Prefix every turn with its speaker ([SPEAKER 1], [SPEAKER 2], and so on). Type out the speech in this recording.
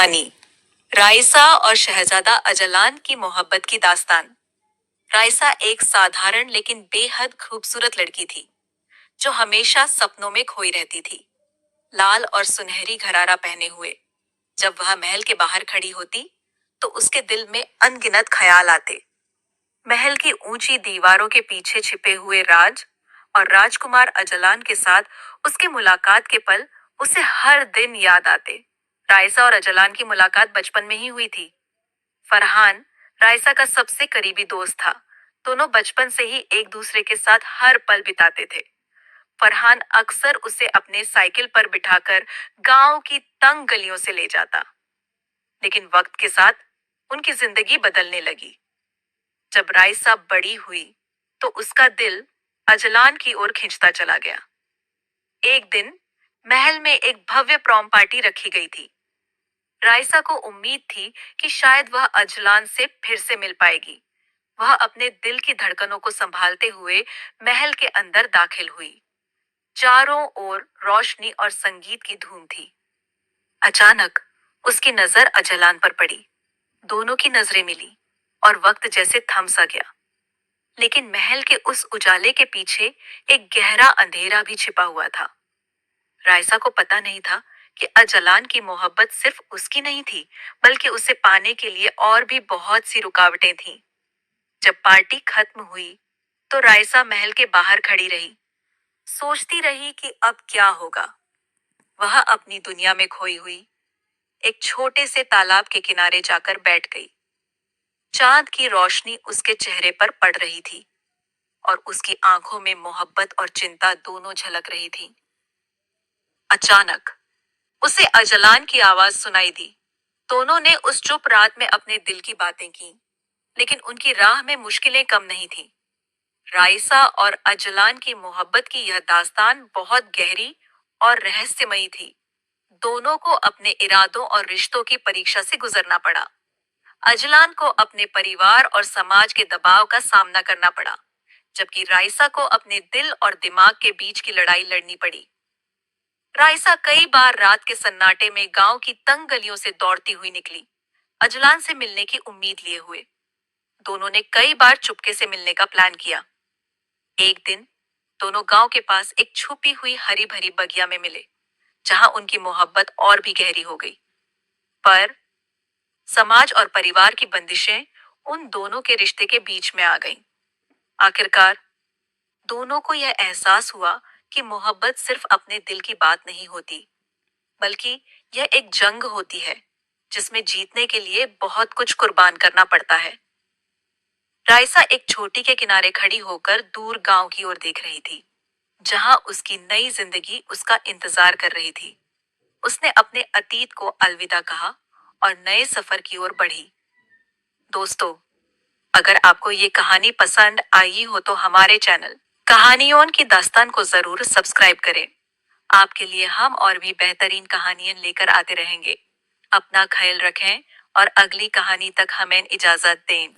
[SPEAKER 1] कहानी। राइसा और शहजादा अजलान की मोहब्बत की दास्तान। राइसा एक साधारण लेकिन बेहद खूबसूरत लड़की थी जो हमेशा सपनों में खोई रहती थी। लाल और सुनहरी घरारा पहने हुए जब वह महल के बाहर खड़ी होती तो उसके दिल में अनगिनत ख्याल आते। महल की ऊंची दीवारों के पीछे छिपे हुए राज और राजकुमार अजलान के साथ उसकी मुलाकात के पल उसे हर दिन याद आते। राइसा और अजलान की मुलाकात बचपन में ही हुई थी। फरहान राइसा का सबसे करीबी दोस्त था। दोनों बचपन से ही एक दूसरे के साथ हर पल बिताते थे। फरहान अक्सर उसे अपने साइकिल पर बिठाकर गांव की तंग गलियों से ले जाता। लेकिन वक्त के साथ उनकी जिंदगी बदलने लगी। जब राइसा बड़ी हुई तो उसका दिल अजलान की ओर खिंचता चला गया। एक दिन महल में एक भव्य प्रॉम पार्टी रखी गई थी। राइसा को उम्मीद थी कि शायद वह अजलान से फिर से मिल पाएगी। वह अपने दिल की धड़कनों को संभालते हुए महल के अंदर दाखिल हुई। चारों ओर रोशनी और संगीत की धूम थी। अचानक उसकी नजर अजलान पर पड़ी। दोनों की नजरें मिली और वक्त जैसे थम सा गया। लेकिन महल के उस उजाले के पीछे एक गहरा अंधेरा भी छिपा हुआ था। राइसा को पता नहीं था कि अजलान की मोहब्बत सिर्फ उसकी नहीं थी, बल्कि उसे पाने के लिए और भी बहुत सी रुकावटें थीं। जब पार्टी खत्म हुई तो राइसा महल के बाहर खड़ी रही, सोचती रही कि अब क्या होगा। वह अपनी दुनिया में खोई हुई एक छोटे से तालाब के किनारे जाकर बैठ गई। चांद की रोशनी उसके चेहरे पर पड़ रही थी और उसकी आंखों में मोहब्बत और चिंता दोनों झलक रही थी। अचानक उसे अजलान की आवाज सुनाई दी। दोनों ने उस चुप रात में अपने दिल की बातें की, लेकिन उनकी राह में मुश्किलें कम नहीं थीं। राइसा और अजलान की मोहब्बत की यह दास्तान बहुत गहरी और रहस्यमयी थी। दोनों को अपने इरादों और रिश्तों की परीक्षा से गुजरना पड़ा। अजलान को अपने परिवार और समाज के दबाव का सामना करना पड़ा, जबकि राइसा को अपने दिल और दिमाग के बीच की लड़ाई लड़नी पड़ी। राइसा कई बार रात के सन्नाटे में गांव की तंग गलियों से दौड़ती हुई निकली, अजलान से मिलने की उम्मीद लिए हुए। दोनों ने कई बार चुपके से मिलने का प्लान किया। एक दिन दोनों गांव के पास एक छुपी हुई हरी भरी बगिया में मिले, जहां उनकी मोहब्बत और भी गहरी हो गई। पर समाज और परिवार की बंदिशें उन दोनों के रिश्ते के बीच में आ गईं। आखिरकार दोनों को यह एहसास हुआ कि मोहब्बत सिर्फ अपने दिल की बात नहीं होती, बल्कि यह एक जंग होती है जिसमें जीतने के लिए बहुत कुछ कुर्बान करना पड़ता है। राइसा एक छोटी के किनारे खड़ी होकर दूर गांव की ओर देख रही थी, जहां उसकी नई जिंदगी उसका इंतजार कर रही थी। उसने अपने अतीत को अलविदा कहा और नए सफर की ओर बढ़ी। दोस्तों, अगर आपको ये कहानी पसंद आई हो तो हमारे चैनल कहानियों की दास्तान को जरूर सब्सक्राइब करें। आपके लिए हम और भी बेहतरीन कहानियां लेकर आते रहेंगे। अपना ख्याल रखें और अगली कहानी तक हमें इजाजत दें।